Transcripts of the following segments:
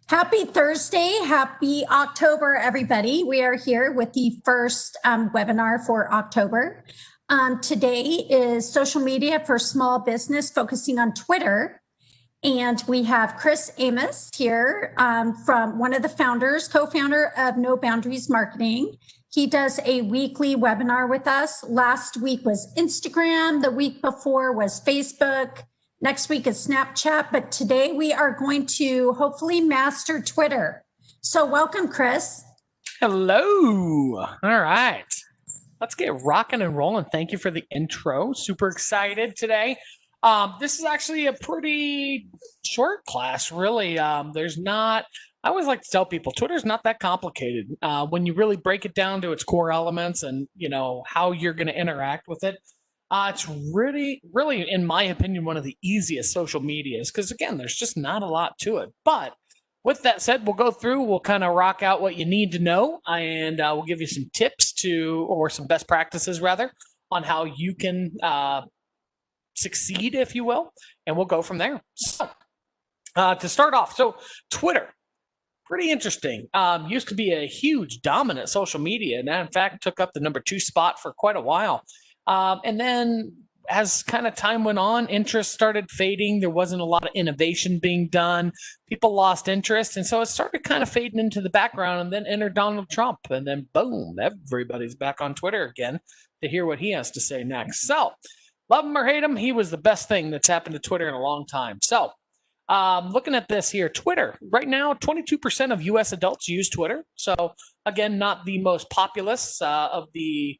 Happy Thursday. Happy October, everybody. We are here with the first webinar for October. Today is social media for small business, focusing on Twitter. And we have Chris Amos here from one of the founders, co-founder of No Boundaries Marketing. He does a weekly webinar with us. Last week was Instagram. The week before was Facebook. Next week is Snapchat, but today we are going to hopefully master Twitter. So welcome, Chris. Hello. All right. Let's get rocking and rolling. Thank you for the intro. Super excited today. This is actually a pretty short class, really. I always like to tell people, Twitter's not that complicated. When you really break it down to its core elements and, how you're going to interact with it, it's really, in my opinion, one of the easiest social medias because, again, there's just not a lot to it. But with that said, we'll go through, we'll kind of rock out what you need to know, and we'll give you some tips or some best practices, rather, on how you can succeed, if you will, and we'll go from there. So, to start off, Twitter. Pretty interesting. Used to be a huge dominant social media, and that, in fact, took up the number 2 spot for quite a while. And then as kind of time went on, interest started fading. There wasn't a lot of innovation being done. People lost interest. And so it started kind of fading into the background, and then entered Donald Trump. And then boom, everybody's back on Twitter again to hear what he has to say next. So love him or hate him, he was the best thing that's happened to Twitter in a long time. So looking at this here, Twitter, right now, 22% of U.S. adults use Twitter. So again, not the most populous of the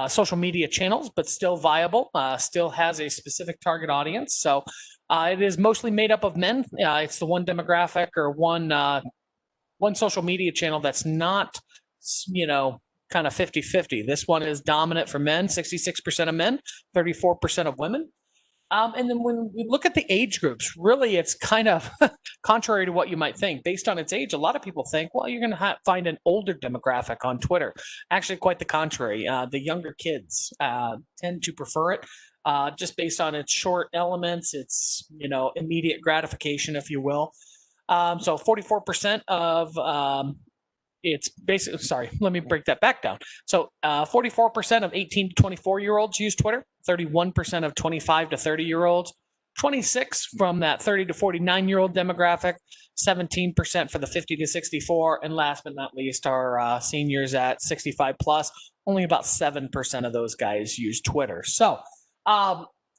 social media channels, but still viable, still has a specific target audience. So it is mostly made up of men. It's the one demographic or one social media channel that's not, kind of 50-50. This one is dominant for men, 66% of men, 34% of women. And then when we look at the age groups, really it's kind of contrary to what you might think. Based on its age, a lot of people think, well, you're going to find an older demographic on Twitter. Actually, quite the contrary. The younger kids tend to prefer it just based on its short elements, its immediate gratification, if you will. So 44% of it's basically, sorry, let me break that back down. So 44% of 18 to 24-year-olds use Twitter, 31% of 25 to 30-year-olds, 26 from that 30 to 49-year-old demographic, 17% for the 50 to 64, and last but not least, our seniors at 65 plus, only about 7% of those guys use Twitter. So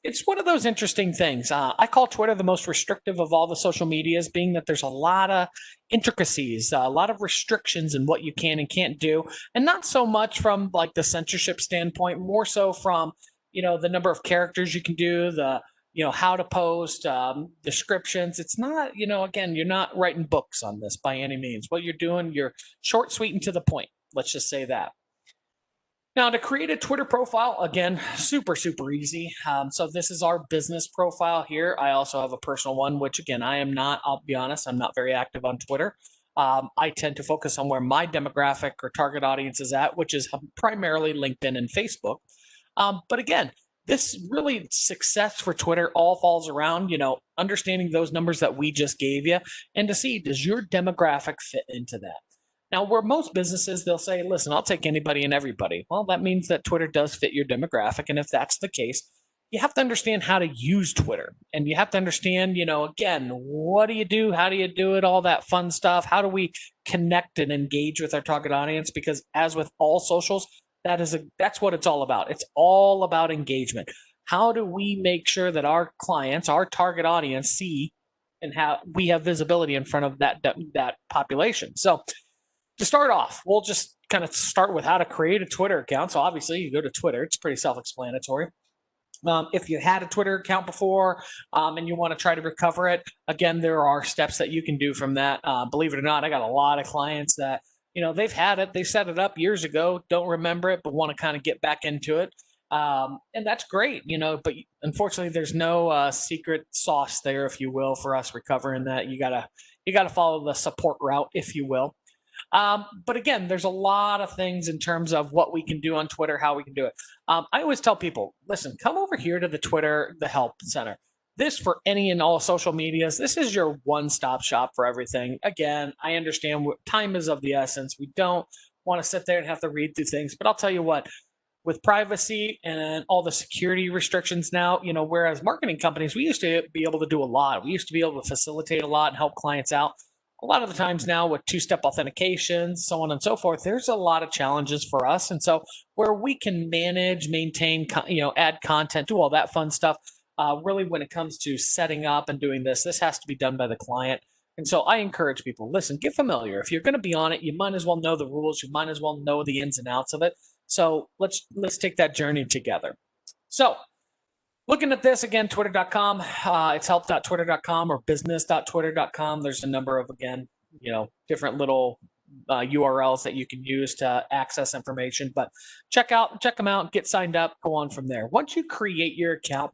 it's one of those interesting things. I call Twitter the most restrictive of all the social medias, being that there's a lot of intricacies, a lot of restrictions in what you can and can't do, and not so much from like the censorship standpoint, more so from the number of characters you can do, the how to post, descriptions. It's not, again, you're not writing books on this by any means. What you're doing, you're short, sweet, and to the point. Let's just say that. Now, to create a Twitter profile, again, super, super easy. So this is our business profile here. I also have a personal one, which, again, I'll be honest, I'm not very active on Twitter. I tend to focus on where my demographic or target audience is at, which is primarily LinkedIn and Facebook. But again, this really success for Twitter all falls around, understanding those numbers that we just gave you and to see, does your demographic fit into that? Now, where most businesses, they'll say, listen, I'll take anybody and everybody. Well, that means that Twitter does fit your demographic. And if that's the case, you have to understand how to use Twitter. And you have to understand, again, what do you do? How do you do it? All that fun stuff. How do we connect and engage with our target audience? Because as with all socials, that's what it's all about. It's all about engagement. How do we make sure that our clients, our target audience, see and how we have visibility in front of that population? So to start off, we'll just kind of start with how to create a Twitter account. So obviously, you go to Twitter. It's pretty self-explanatory. If you had a Twitter account before and you want to try to recover it, again, there are steps that you can do from that. Believe it or not, I got a lot of clients that, they've had it. They set it up years ago, don't remember it, but want to kind of get back into it. And that's great, but unfortunately, there's no secret sauce there, if you will, for us recovering that. You gotta follow the support route, if you will. But again, there's a lot of things in terms of what we can do on Twitter, how we can do it. I always tell people, listen, come over here to the Twitter, the help center. this for any and all social medias, this is your one-stop shop for everything. Again, I understand time is of the essence. We don't want to sit there and have to read through things, but I'll tell you what, with privacy and all the security restrictions now, whereas marketing companies, we used to be able to do a lot. We used to be able to facilitate a lot and help clients out. A lot of the times now with two-step authentication, so on and so forth, there's a lot of challenges for us. And so where we can manage, maintain, add content, do all that fun stuff, really when it comes to setting up and doing this has to be done by the client. And so I encourage people, listen, get familiar. If you're going to be on it, you might as well know the rules. You might as well know the ins and outs of it. So let's take that journey together. So looking at this again, twitter.com, it's help.twitter.com or business.twitter.com. There's a number of, again, different little URLs that you can use to access information, but check them out, get signed up, go on from there. Once you create your account,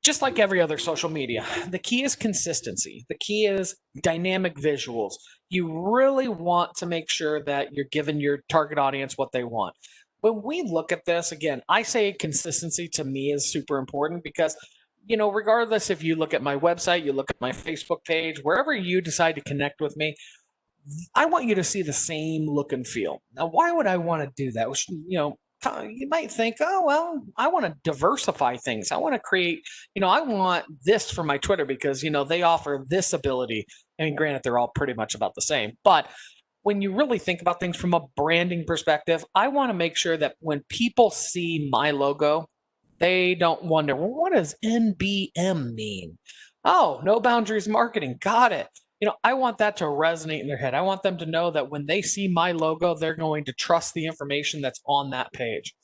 just like every other social media, the key is consistency. The key is dynamic visuals. You really want to make sure that you're giving your target audience what they want. When we look at this, again, I say consistency to me is super important because, regardless if you look at my website, you look at my Facebook page, wherever you decide to connect with me, I want you to see the same look and feel. Now, why would I want to do that? You might think, oh, well, I want to diversify things. I want to create, I want this for my Twitter because, they offer this ability. I mean, granted, they're all pretty much about the same. But when you really think about things from a branding perspective, I want to make sure that when people see my logo, they don't wonder, well, what does NBM mean? Oh, no boundaries marketing. Got it. I want that to resonate in their head. I want them to know that when they see my logo, they're going to trust the information that's on that page.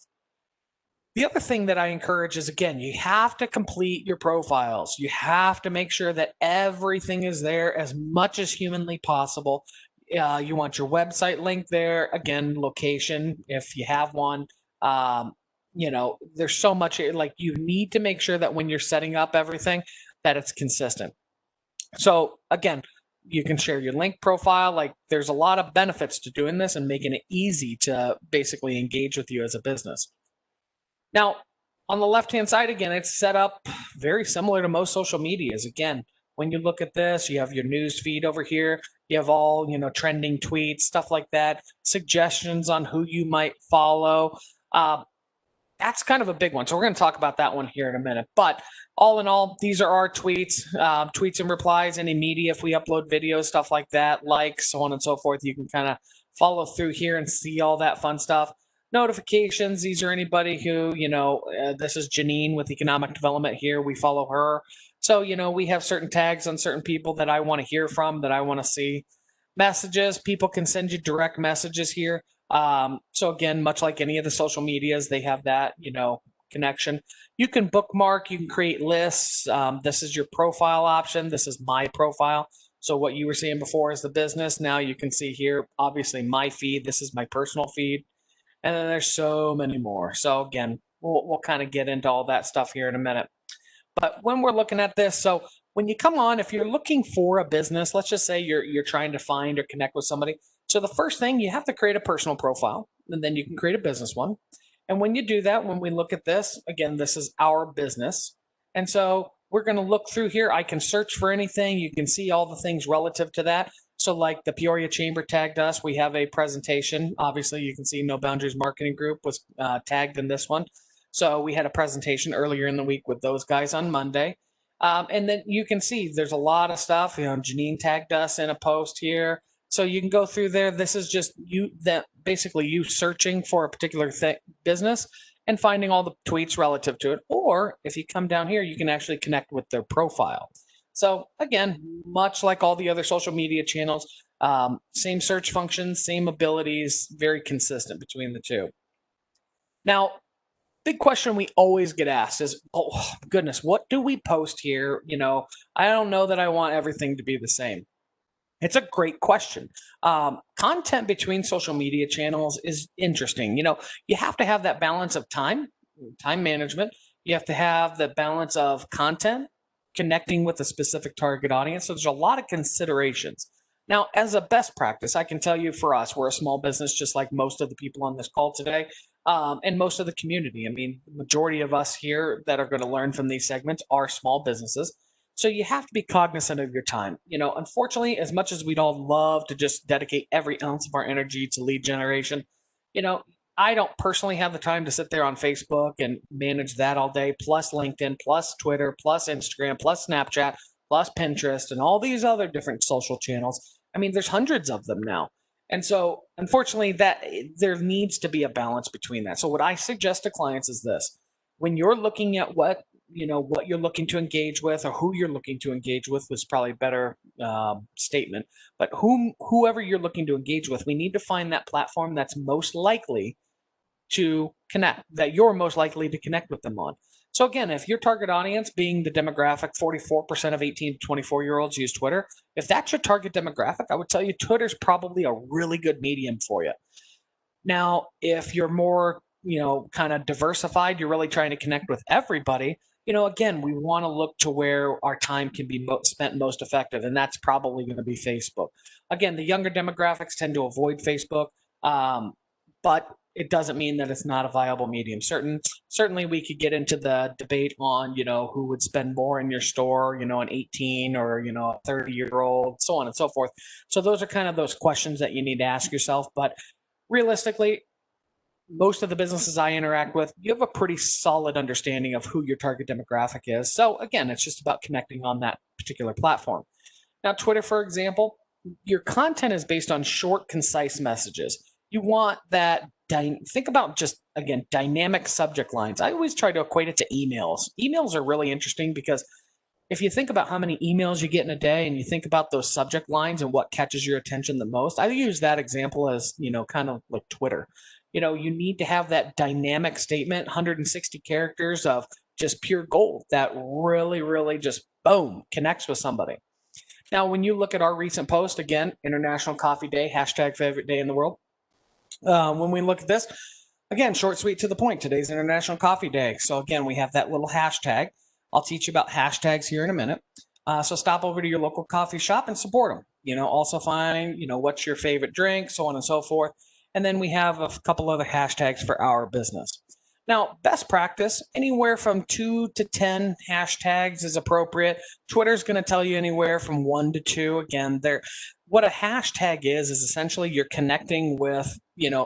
The other thing that I encourage is, again, you have to complete your profiles. You have to make sure that everything is there as much as humanly possible. You want your website link there. Again, location, if you have one. There's so much, like you need to make sure that when you're setting up everything, that it's consistent. So again, you can share your link profile. Like there's a lot of benefits to doing this and making it easy to basically engage with you as a business. Now, on the left-hand side, again, it's set up very similar to most social medias. Again, when you look at this, you have your news feed over here. You have all, trending tweets, stuff like that, suggestions on who you might follow. That's kind of a big one. So we're going to talk about that one here in a minute. But all in all, these are our tweets, tweets and replies, any media, if we upload videos, stuff like that, likes, so on and so forth. You can kind of follow through here and see all that fun stuff. Notifications, these are anybody who, this is Janine with Economic Development here. We follow her. So, we have certain tags on certain people that I want to hear from, that I want to see. Messages, people can send you direct messages here. So again, much like any of the social medias, they have that, connection. You can bookmark, you can create lists. This is your profile option. This is my profile. So what you were seeing before is the business. Now you can see here, obviously my feed. This is my personal feed. And then there's so many more. So again, we'll kind of get into all that stuff here in a minute. But when we're looking at this, so when you come on, if you're looking for a business, let's just say you're trying to find or connect with somebody. So the first thing, you have to create a personal profile, and then you can create a business one. And when you do that, when we look at this, again, this is our business. And so we're going to look through here. I can search for anything. You can see all the things relative to that. So like the Peoria Chamber tagged us. We have a presentation. Obviously, you can see No Boundaries Marketing Group was tagged in this one. So we had a presentation earlier in the week with those guys on Monday. And then you can see there's a lot of stuff. Janine tagged us in a post here. So you can go through there. This is just basically you searching for a particular business and finding all the tweets relative to it. Or if you come down here, you can actually connect with their profile. So again, much like all the other social media channels, same search functions, same abilities, very consistent between the two. Now, big question we always get asked is, oh goodness, what do we post here? I don't know that I want everything to be the same. It's a great question. Content between social media channels is interesting. You have to have that balance of time management. You have to have the balance of content, connecting with a specific target audience. So there's a lot of considerations. Now, as a best practice, I can tell you for us, we're a small business, just like most of the people on this call today. and most of the community. I mean, the majority of us here that are going to learn from these segments are small businesses. So you have to be cognizant of your time. Unfortunately, as much as we'd all love to just dedicate every ounce of our energy to lead generation, you know, I don't personally have the time to sit there on Facebook and manage that all day, plus LinkedIn, plus Twitter, plus Instagram, plus Snapchat, plus Pinterest, and all these other different social channels. I mean, there's hundreds of them now. And so, unfortunately, that there needs to be a balance between that. So, what I suggest to clients is this: when you're looking at what you're looking to engage with, or who you're looking to engage with, was probably a better statement. But whoever you're looking to engage with, we need to find that platform that's most likely to connect, that you're most likely to connect with them on. So again, if your target audience being the demographic, 44% of 18 to 24-year-olds use Twitter, if that's your target demographic, I would tell you Twitter's probably a really good medium for you. Now, if you're more, kind of diversified, you're really trying to connect with everybody, again, we want to look to where our time can be spent most effective, and that's probably going to be Facebook. Again, the younger demographics tend to avoid Facebook, but it doesn't mean that it's not a viable medium. Certainly, we could get into the debate on, who would spend more in your store, an 18 or, a 30-year-old, so on and so forth. So those are kind of those questions that you need to ask yourself. But realistically, most of the businesses I interact with, you have a pretty solid understanding of who your target demographic is. So again, it's just about connecting on that particular platform. Now, Twitter, for example, your content is based on short, concise messages. You want that, think about just, again, dynamic subject lines. I always try to equate it to emails. Emails are really interesting because if you think about how many emails you get in a day and you think about those subject lines and what catches your attention the most, I use that example as, kind of like Twitter. You need to have that dynamic statement, 160 characters of just pure gold that really, really just boom, connects with somebody. Now, when you look at our recent post, again, International Coffee Day, hashtag favorite day in the world. When we look at this, again, short, sweet, to the point. Today's International Coffee Day. So again, we have that little hashtag. I'll teach you about hashtags here in a minute. So stop over to your local coffee shop and support them. Also find, what's your favorite drink, so on and so forth. And then we have a couple other hashtags for our business. Now, best practice, anywhere from 2 to 10 hashtags is appropriate. Twitter's going to tell you anywhere from 1 to 2. Again, what a hashtag is essentially you're connecting with,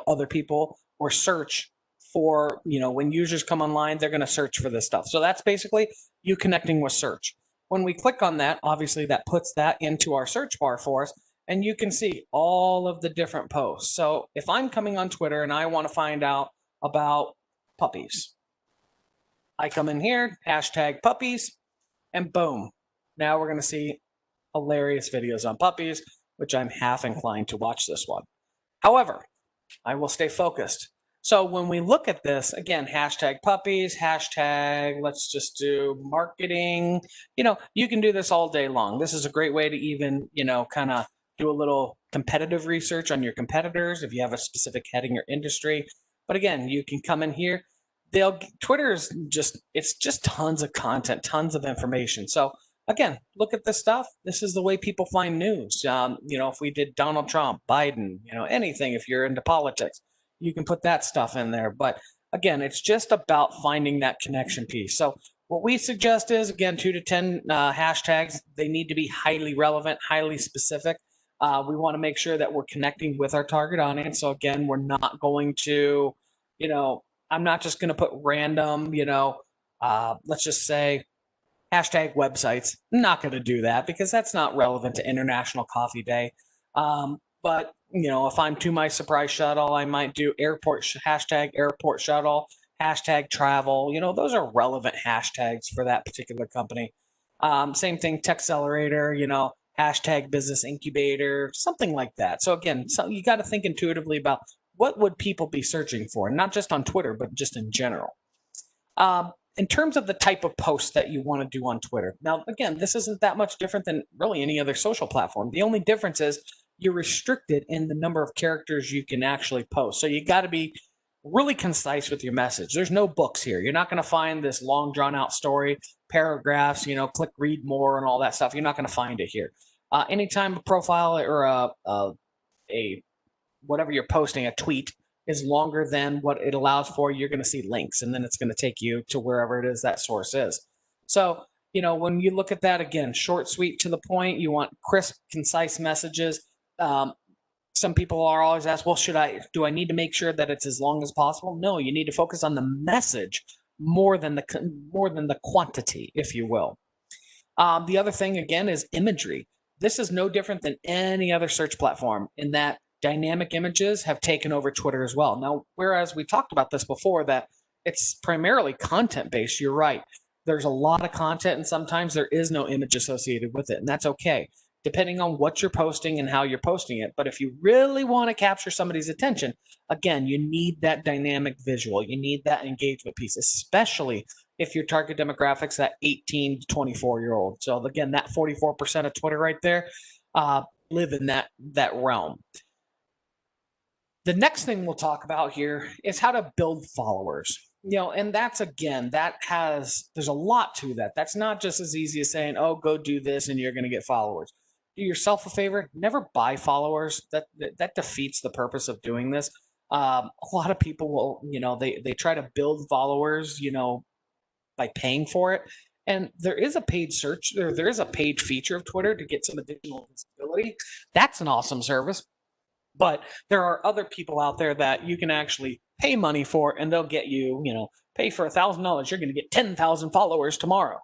other people, or search for, when users come online, they're going to search for this stuff. So that's basically you connecting with search. When we click on that, obviously that puts that into our search bar for us, and you can see all of the different posts. So if I'm coming on Twitter and I want to find out about puppies, I come in here, hashtag puppies, and boom. Now we're going to see hilarious videos on puppies, which I'm half inclined to watch this one. However, I will stay focused. So when we look at this, again, hashtag puppies, hashtag, let's just do marketing. You can do this all day long. This is a great way to even, kind of do a little competitive research on your competitors if you have a specific heading or industry. But again, you can come in here. Twitter is it's just tons of content, tons of information. So again, look at this stuff. This is the way people find news. If we did Donald Trump, Biden, anything, if you're into politics, you can put that stuff in there. But again, it's just about finding that connection piece. So what we suggest is, again, 2 to 10 hashtags. They need to be highly relevant, highly specific. We want to make sure that we're connecting with our target audience. So again, we're not going to, I'm not just going to put random, let's just say hashtag websites. I'm not going to do that because that's not relevant to International Coffee Day. But, if I'm to my surprise shuttle, I might do hashtag airport shuttle, hashtag travel. Those are relevant hashtags for that particular company. Same thing, TechCelerator, hashtag business incubator, something like that. So again, you got to think intuitively about what would people be searching for, not just on Twitter, but just in general. In terms of the type of posts that you want to do on Twitter. Now, again, this isn't that much different than really any other social platform. The only difference is you're restricted in the number of characters you can actually post. So you got to be really concise with your message. There's no books here. You're not going to find this long drawn out story, paragraphs, click read more and all that stuff. You're not going to find it here. Anytime a profile or a whatever you're posting, a tweet, is longer than what it allows for, you're going to see links, and then it's going to take you to wherever it is that source is. So, when you look at that again, short, sweet, to the point, you want crisp, concise messages. Some people are always asked, well, do I need to make sure that it's as long as possible? No, you need to focus on the message more than the quantity, if you will. The other thing, again, is imagery. This is no different than any other search platform in that dynamic images have taken over Twitter as well. Now, whereas we talked about this before, that it's primarily content-based, you're right. There's a lot of content, and sometimes there is no image associated with it, and that's okay, depending on what you're posting and how you're posting it. But if you really want to capture somebody's attention, again, you need that dynamic visual. You need that engagement piece, especially if your target demographics that 18 to 24-year-old. So again, that 44% of Twitter right there live in that realm. The next thing we'll talk about here is how to build followers. And that's, again, there's a lot to that. That's not just as easy as saying, oh, go do this and you're going to get followers. Do yourself a favor, never buy followers. That defeats the purpose of doing this. A lot of people will, they try to build followers, by paying for it. And there is a paid search, there is a paid feature of Twitter to get some additional visibility. That's an awesome service. But there are other people out there that you can actually pay money for, and they'll get you, pay for $1,000, you're going to get 10,000 followers tomorrow.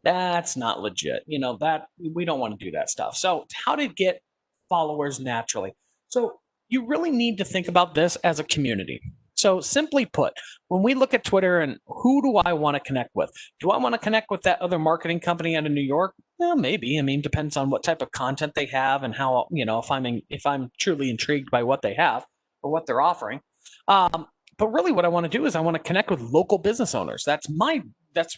That's not legit. That we don't want to do that stuff. So how to get followers naturally? So you really need to think about this as a community. So simply put, when we look at Twitter and who do I want to connect with? Do I want to connect with that other marketing company out of New York? Well, maybe. Depends on what type of content they have and how, if I'm truly intrigued by what they have or what they're offering. But really what I want to do is I want to connect with local business owners. That's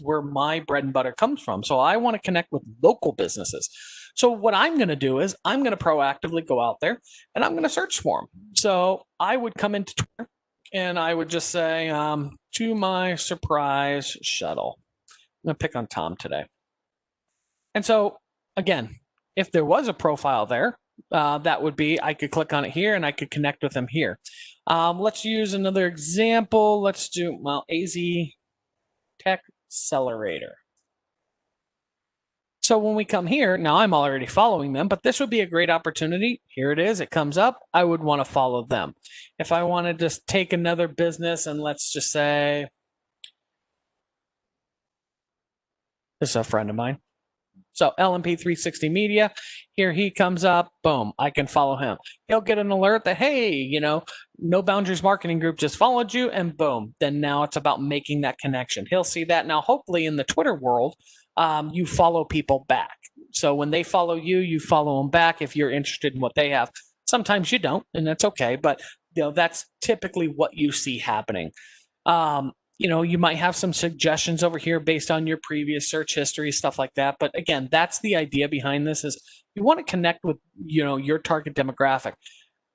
where my bread and butter comes from. So I want to connect with local businesses. So what I'm going to do is I'm going to proactively go out there and I'm going to search for them. So I would come into Twitter and I would just say, to my surprise shuttle. I'm going to pick on Tom today. And so, again, if there was a profile there, that would be, I could click on it here and I could connect with them here. Let's use another example. Let's do, AZ TechCelerator. So when we come here, now I'm already following them, but this would be a great opportunity. Here it is. It comes up. I would want to follow them. If I want to just take another business and let's just say, this is a friend of mine. So LMP360 Media, here he comes up, boom, I can follow him. He'll get an alert that, hey, No Boundaries Marketing Group just followed you, and boom, then now it's about making that connection. He'll see that. Now, hopefully in the Twitter world, you follow people back. So when they follow you, you follow them back if you're interested in what they have. Sometimes you don't, and that's okay, but that's typically what you see happening. You might have some suggestions over here based on your previous search history, stuff like that. But again, that's the idea behind this is you want to connect with, your target demographic.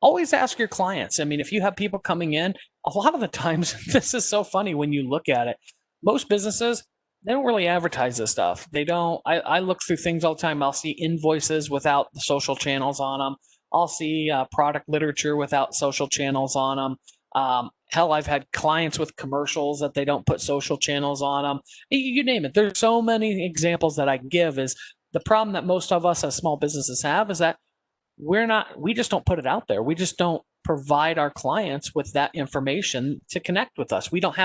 Always ask your clients. If you have people coming in, a lot of the times, this is so funny when you look at it. Most businesses, they don't really advertise this stuff. They don't. I look through things all the time. I'll see invoices without the social channels on them. I'll see product literature without social channels on them. Hell, I've had clients with commercials that they don't put social channels on them. You name it. There's so many examples that I can give. Is the problem that most of us as small businesses have is that we just don't put it out there. We just don't provide our clients with that information to connect with us. We don't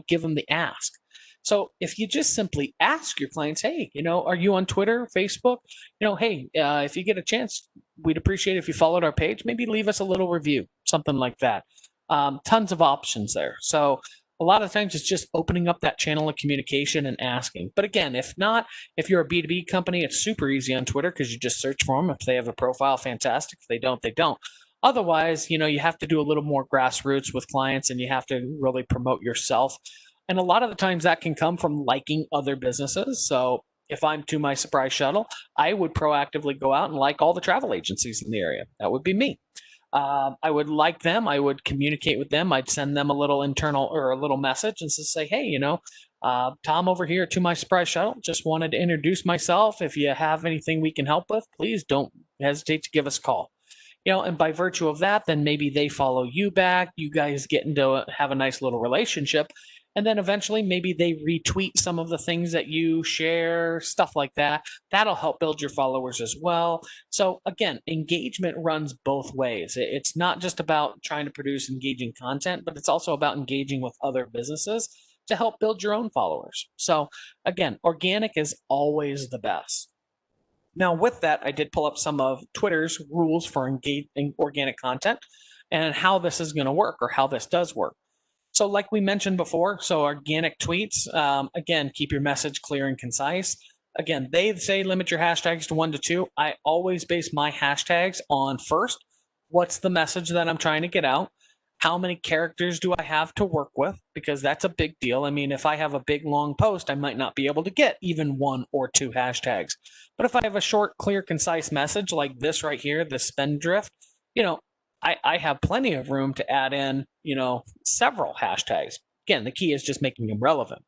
give them the ask. So if you just simply ask your clients, hey, are you on Twitter, Facebook? Hey, if you get a chance, we'd appreciate it if you followed our page. Maybe leave us a little review, something like that. Tons of options there. So a lot of times it's just opening up that channel of communication and asking. But again, if you're a B2B company, it's super easy on Twitter because you just search for them. If they have a profile, fantastic. If they don't, they don't. Otherwise, you have to do a little more grassroots with clients and you have to really promote yourself. And a lot of the times that can come from liking other businesses. So if I'm to my surprise shuttle, I would proactively go out and like all the travel agencies in the area. That would be me. I would like them. I would communicate with them. I'd send them a little internal or a little message and just say, hey, Tom over here to my surprise shuttle. Just wanted to introduce myself. If you have anything we can help with, please don't hesitate to give us a call. And by virtue of that, then maybe they follow you back. You guys get into have a nice little relationship. And then eventually maybe they retweet some of the things that you share, stuff like that. That'll help build your followers as well. So again, engagement runs both ways. It's not just about trying to produce engaging content, but it's also about engaging with other businesses to help build your own followers. So again, organic is always the best. Now, with that, I did pull up some of Twitter's rules for engaging organic content and how this is going to work, or how this does work. So like we mentioned before, so organic tweets, again, keep your message clear and concise. Again, they say limit your hashtags to 1 to 2. I always base my hashtags on, first, what's the message that I'm trying to get out? How many characters do I have to work with? Because that's a big deal. I mean, if I have a big long post, I might not be able to get even 1 or 2 hashtags. But if I have a short, clear, concise message like this right here, the spendthrift, I have plenty of room to add in, several hashtags. Again, the key is just making them relevant.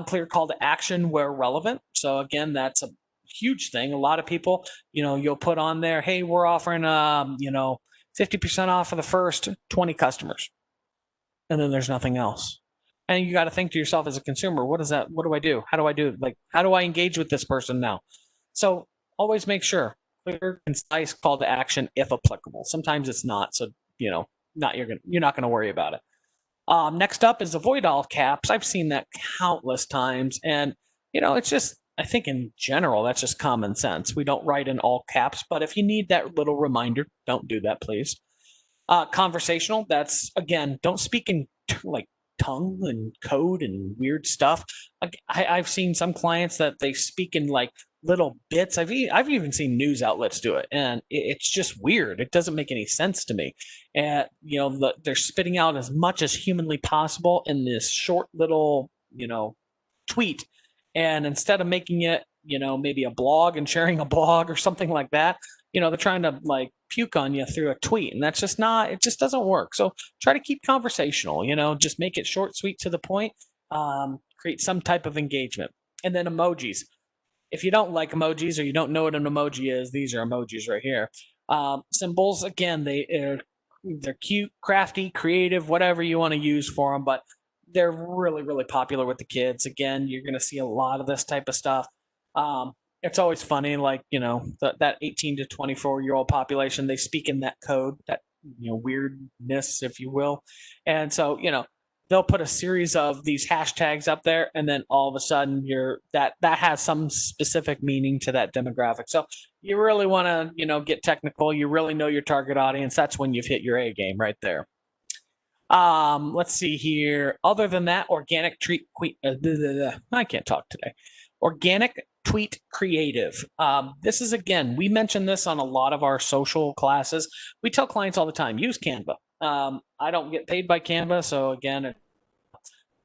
Clear call to action where relevant. So again, that's a huge thing. A lot of people, you'll put on there, hey, we're offering, 50% off for the first 20 customers. And then there's nothing else. And you got to think to yourself as a consumer, what is that? What do I do? How do I do? How do I engage with this person now? So always make sure, clear, concise call to action if applicable. Sometimes it's not, so you're not going to worry about it. Next up is avoid all caps. I've seen that countless times, and it's just, I think in general that's just common sense. We don't write in all caps, but if you need that little reminder, don't do that, please. Conversational. That's, again, don't speak in tongue and code and weird stuff. I've seen some clients that they speak in little bits. I've even seen news outlets do it, and it's just weird. It doesn't make any sense to me. And they're spitting out as much as humanly possible in this short little tweet, and instead of making it maybe a blog and sharing a blog or something like that, they're trying to puke on you through a tweet, and that's just not, it just doesn't work. So try to keep conversational, just make it short, sweet, to the point, create some type of engagement. And then emojis. If you don't like emojis or you don't know what an emoji is, these are emojis right here. Symbols, again, they're cute, crafty, creative, whatever you want to use for them, but they're really, really popular with the kids. Again, you're going to see a lot of this type of stuff. It's always funny, that 18 to 24-year-old population, they speak in that code, that weirdness, if you will. And so, they'll put a series of these hashtags up there, and then all of a sudden that has some specific meaning to that demographic. So you really want to, get technical. You really know your target audience. That's when you've hit your A game right there. Let's see here. Other than that, organic tweet, I can't talk today. Organic tweet creative. This is, again, we mentioned this on a lot of our social classes. We tell clients all the time, use Canva. I don't get paid by Canva, so again,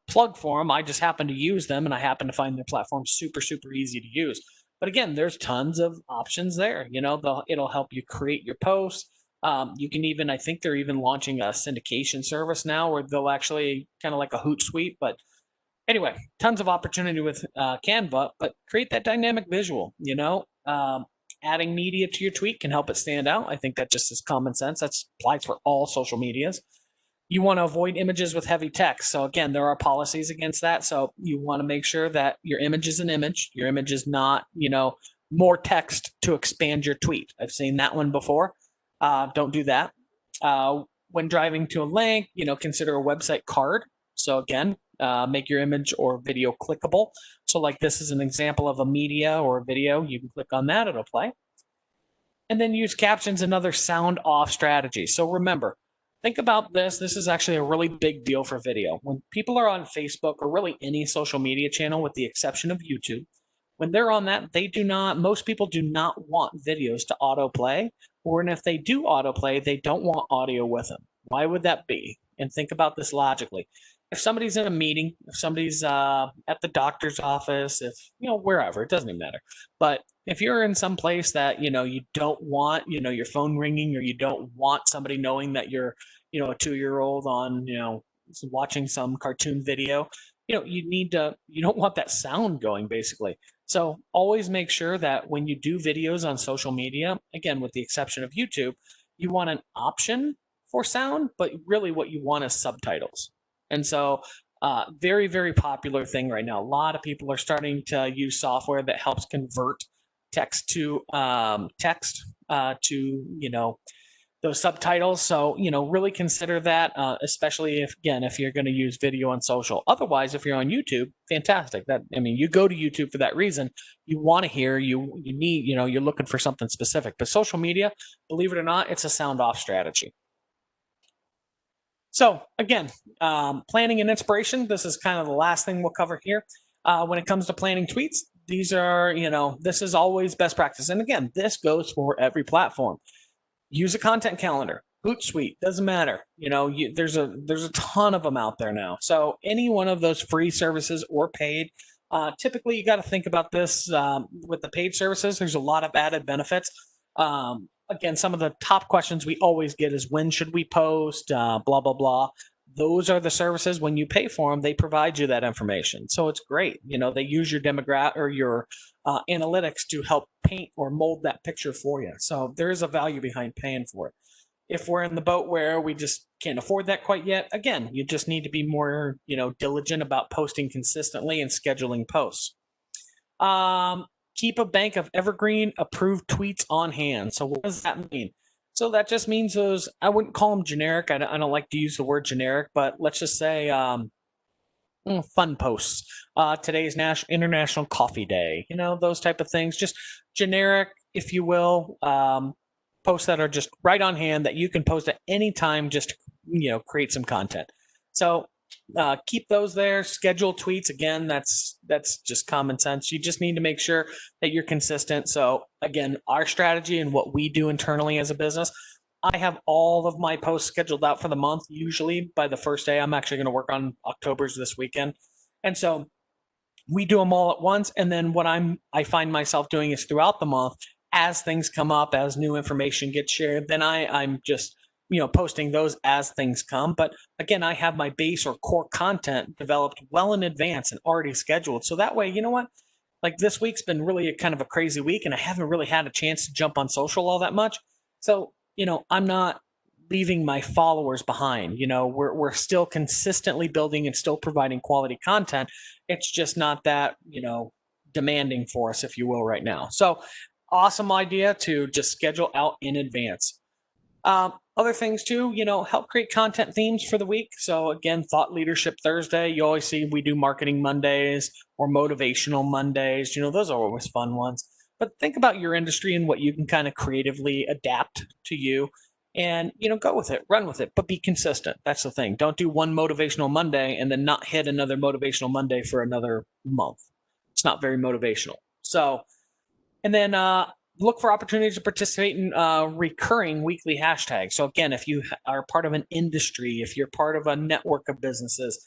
plug for them. I just happen to use them, and I happen to find their platform super, super easy to use. But again, there's tons of options there. It'll help you create your posts. You can even, I think they're even launching a syndication service now where they'll actually kind of like a Hootsuite. But anyway, tons of opportunity with Canva, but create that dynamic visual, adding media to your tweet can help it stand out. I think that just is common sense. That applies for all social medias. You want to avoid images with heavy text. So again, there are policies against that. So you want to make sure that your image is an image. Your image is not, more text to expand your tweet. I've seen that one before. Don't do that. When driving to a link, consider a website card. So again, make your image or video clickable. So like this is an example of a media or a video. You can click on that, it'll play. And then use captions and other sound off strategies. So remember, think about this. This is actually a really big deal for video. When people are on Facebook or really any social media channel, with the exception of YouTube, when they're on that, most people do not want videos to autoplay. Or if they do autoplay, they don't want audio with them. Why would that be? And think about this logically. If somebody's in a meeting, if somebody's at the doctor's office, if, wherever, it doesn't even matter. But if you're in some place that, you don't want, your phone ringing, or you don't want somebody knowing that you're, a 2-year-old on, watching some cartoon video, you don't want that sound going, basically. So always make sure that when you do videos on social media, again, with the exception of YouTube, you want an option for sound, but really what you want is subtitles. And so very, very popular thing right now. A lot of people are starting to use software that helps convert text to those subtitles. So, really consider that, especially if you're going to use video on social. Otherwise, if you're on YouTube, fantastic. You go to YouTube for that reason. You want to hear, you need, you're looking for something specific. But social media, believe it or not, it's a sound off strategy. So again, planning and inspiration. This is kind of the last thing we'll cover here. When it comes to planning tweets, these are, this is always best practice. And again, this goes for every platform. Use a content calendar, Hootsuite, doesn't matter. There's a ton of them out there now. So any one of those free services or paid, typically you got to think about this with the paid services. There's a lot of added benefits. Again, some of the top questions we always get is when should we post, blah, blah, blah. Those are the services. When you pay for them, they provide you that information. So it's great. They use your demographic or your analytics to help paint or mold that picture for you. So there is a value behind paying for it. If we're in the boat where we just can't afford that quite yet, again, you just need to be more, diligent about posting consistently and scheduling posts. Keep a bank of evergreen approved tweets on hand. So what does that mean? So that just means those, I wouldn't call them generic. I don't like to use the word generic, but let's just say fun posts. Today's International Coffee Day, those type of things. Just generic, if you will, posts that are just right on hand that you can post at any time just to, create some content. So keep those there. Schedule tweets. Again, that's just common sense. You just need to make sure that you're consistent. So again, our strategy and what we do internally as a business, I have all of my posts scheduled out for the month. Usually by the first day, I'm actually going to work on October's this weekend. And so we do them all at once. And then what I find myself doing is throughout the month, as things come up, as new information gets shared, then I'm just posting those as things come. But again, I have my base or core content developed well in advance and already scheduled. So that way, you know what? Like this week's been really a kind of a crazy week and I haven't really had a chance to jump on social all that much. So, I'm not leaving my followers behind. We're still consistently building and still providing quality content. It's just not that, demanding for us, if you will, right now. So awesome idea to just schedule out in advance. Other things too, help create content themes for the week. So again, Thought Leadership Thursday, you always see we do Marketing Mondays or Motivational Mondays. Those are always fun ones. But think about your industry and what you can kind of creatively adapt to you and, go with it, run with it, but be consistent. That's the thing. Don't do one Motivational Monday and then not hit another Motivational Monday for another month. It's not very motivational. So, and then, look for opportunities to participate in recurring weekly hashtags. So again, if you are part of an industry, if you're part of a network of businesses,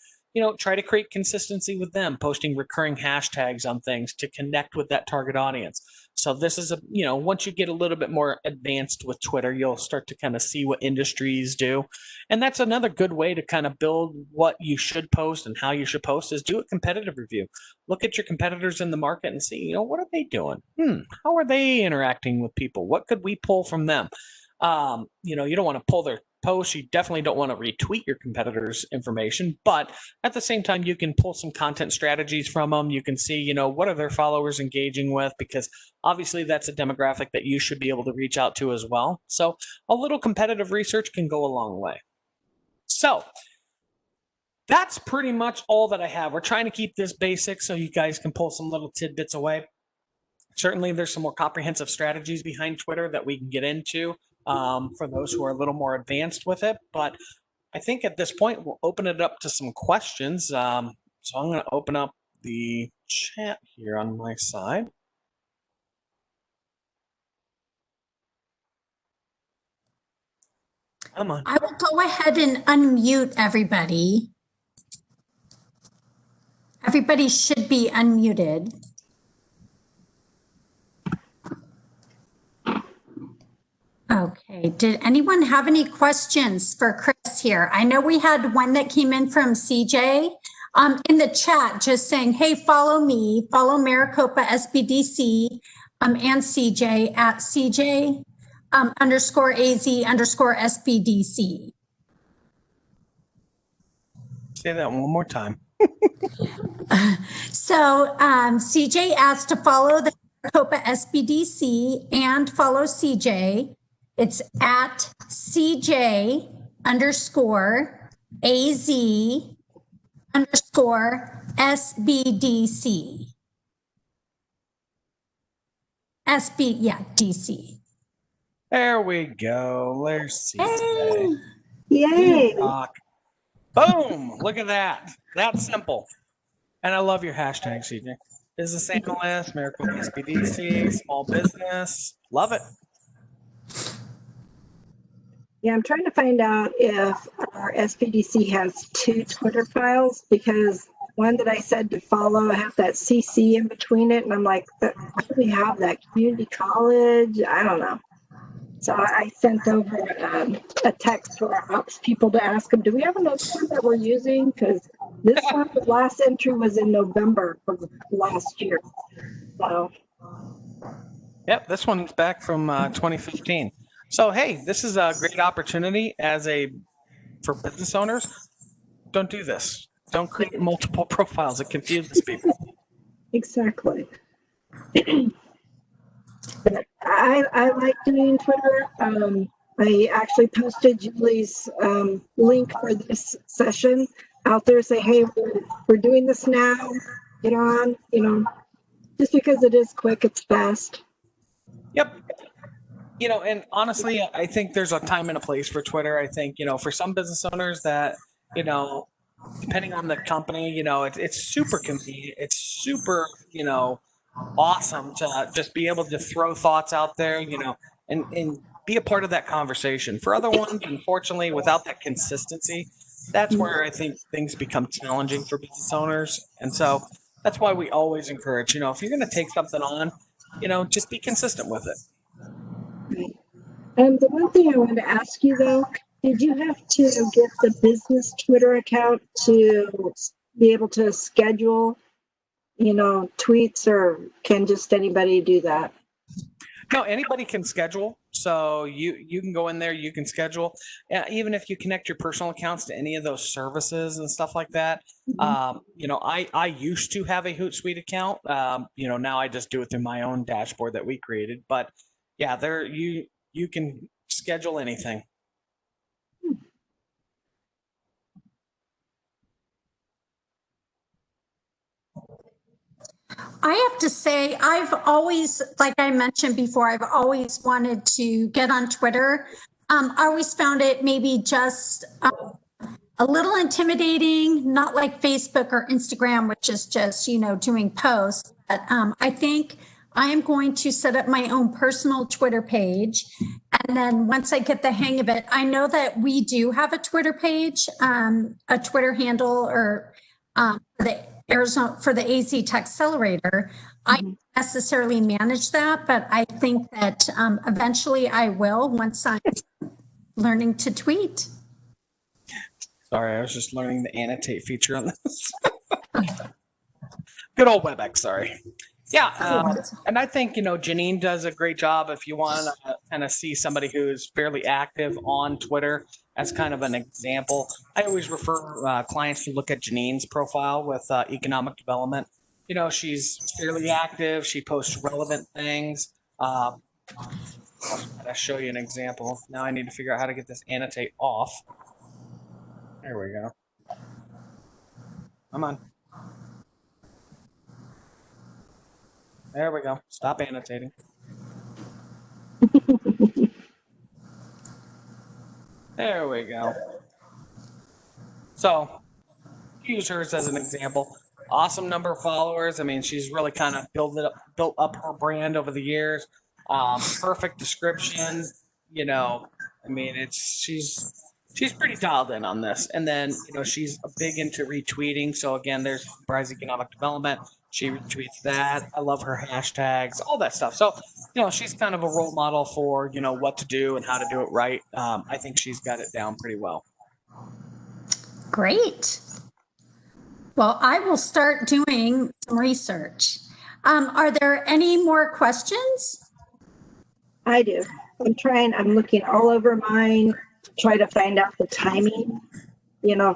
try to create consistency with them, posting recurring hashtags on things to connect with that target audience. So this is once you get a little bit more advanced with Twitter, you'll start to kind of see what industries do. And that's another good way to kind of build what you should post and how you should post is do a competitive review. Look at your competitors in the market and see, what are they doing? How are they interacting with people? What could we pull from them? You don't want to pull their posts. You definitely don't want to retweet your competitors' information, but at the same time, you can pull some content strategies from them. You can see, what are their followers engaging with, because obviously that's a demographic that you should be able to reach out to as well. So a little competitive research can go a long way. So that's pretty much all that I have. We're trying to keep this basic so you guys can pull some little tidbits away. Certainly, there's some more comprehensive strategies behind Twitter that we can get into for those who are a little more advanced with it. But I think at this point, we'll open it up to some questions. So I'm going to open up the chat here on my side. Come on. I will go ahead and unmute everybody. Everybody should be unmuted. Okay, did anyone have any questions for Chris here? I know we had one that came in from CJ in the chat just saying, hey, follow me, follow Maricopa SBDC and CJ at CJ underscore AZ underscore SBDC. Say that one more time. So CJ asked to follow the Maricopa SBDC and follow CJ. It's at CJ underscore AZ underscore SBDC. DC. There we go. There's CJ. Yay! Boom! Look at that. That's simple. And I love your hashtag, CJ. Business analyst, Maricopa SBDC, small business. Love it. Yeah, I'm trying to find out if our SPDC has 2 Twitter files, because one that I said to follow, I have that CC in between it, and I'm like, why do we have that? Community college? I don't know. So I sent over a text to our ops people to ask them, do we have another one that we're using? Because this one, the last entry was in November of last year. So. Yep, this one's back from 2015. So, hey, this is a great opportunity for business owners. Don't do this. Don't create multiple profiles. It confuses people. Exactly. But I like doing Twitter. I actually posted Julie's link for this session out there. Say, hey, we're doing this now. Get on, just because it is quick, it's fast. Yep. And honestly, I think there's a time and a place for Twitter. I think, for some business owners that, depending on the company, it's super convenient. It's super, awesome to just be able to throw thoughts out there, and be a part of that conversation. For other ones, unfortunately, without that consistency, that's where I think things become challenging for business owners. And so that's why we always encourage, if you're going to take something on, just be consistent with it. The one thing I wanted to ask you though, did you have to get the business Twitter account to be able to schedule, tweets, or can just anybody do that? No, anybody can schedule. So you can go in there, you can schedule. Even if you connect your personal accounts to any of those services and stuff like that. I used to have a Hootsuite account. Now I just do it through my own dashboard that we created. But yeah, you can schedule anything. I have to say, I've always, like I mentioned before, I've always wanted to get on Twitter. I always found it maybe just a little intimidating, not like Facebook or Instagram, which is just, doing posts. But I think I am going to set up my own personal Twitter page. And then once I get the hang of it, I know that we do have a Twitter page, a Twitter handle, or for the AZ TechCelerator. I don't necessarily manage that, but I think that eventually I will once I'm learning to tweet. Sorry, I was just learning the annotate feature on this. Good old WebEx, sorry. Yeah, and I think, Janine does a great job. If you want to kind of see somebody who's fairly active on Twitter as kind of an example, I always refer clients to look at Janine's profile with economic development. She's fairly active. She posts relevant things. I'll show you an example. Now I need to figure out how to get this annotate off. There we go. Come on. There we go. Stop annotating. There we go. So, use hers as an example. Awesome number of followers. I mean, she's really kind of built up her brand over the years. Perfect description. She's pretty dialed in on this. And then, she's big into retweeting. So again, there's Bryce Economic Development. She retweets that. I love her hashtags, all that stuff. So, she's kind of a role model for, what to do and how to do it right. I think she's got it down pretty well. Great. Well, I will start doing some research. Are there any more questions? I do. I'm looking all over mine, to try to find out the timing,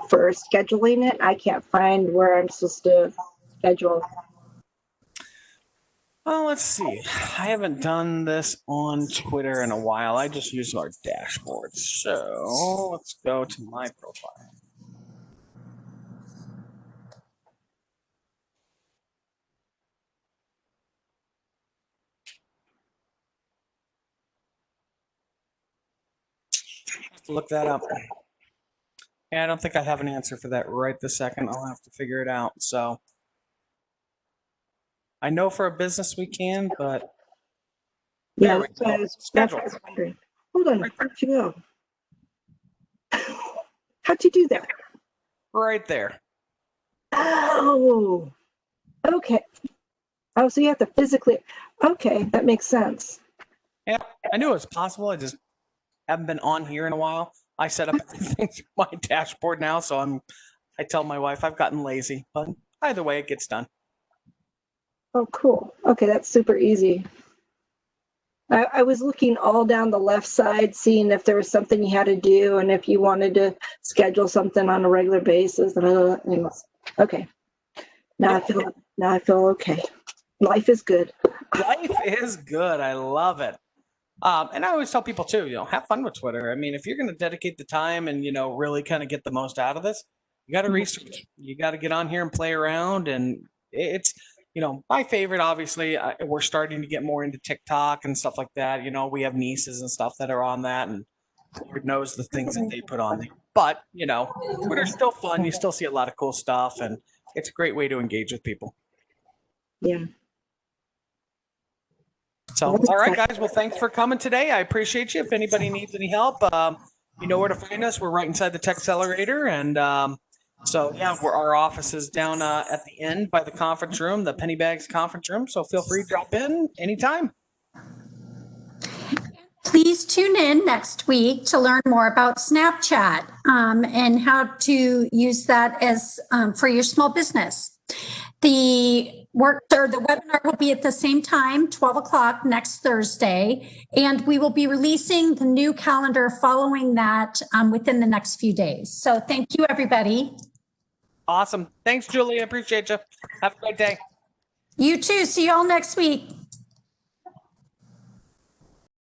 for scheduling it. I can't find where I'm supposed to schedule. Well, let's see. I haven't done this on Twitter in a while. I just use our dashboard. So let's go to my profile. Have to look that up. Yeah, I don't think I have an answer for that right this second. I'll have to figure it out. So I know for a business we can, but Yeah, there we that's what I go. was, that's Schedule. what I was wondering. Hold on, Right where'd you go? How'd you do that? Right there. Oh, okay. Oh, so you have to physically, okay, that makes sense. Yeah, I knew it was possible. I just haven't been on here in a while. I set up everything through my dashboard now, so I tell my wife I've gotten lazy, but either way, it gets done. Oh, cool. Okay, that's super easy. I was looking all down the left side, seeing if there was something you had to do and if you wanted to schedule something on a regular basis. Okay. Now I feel okay. Life is good. Life is good. I love it. And I always tell people too, have fun with Twitter. I mean, if you're going to dedicate the time and, really kind of get the most out of this, you got to research. You got to get on here and play around. And it's, my favorite, obviously, we're starting to get more into TikTok and stuff like that. We have nieces and stuff that are on that, and Lord knows the things that they put on there. But, Twitter's still fun. You still see a lot of cool stuff, and it's a great way to engage with people. Yeah. So, all right, guys. Well, thanks for coming today. I appreciate you. If anybody needs any help, you know where to find us. We're right inside the TechCelerator. And so, yeah, our office is down at the end by the conference room, the Penny Bags conference room. So feel free to drop in anytime. Please tune in next week to learn more about Snapchat and how to use that as for your small business. The webinar will be at the same time, 12 o'clock next Thursday, and we will be releasing the new calendar following that within the next few days. So thank you, everybody. Awesome. Thanks, Julie. I appreciate you. Have a great day. You too. See you all next week.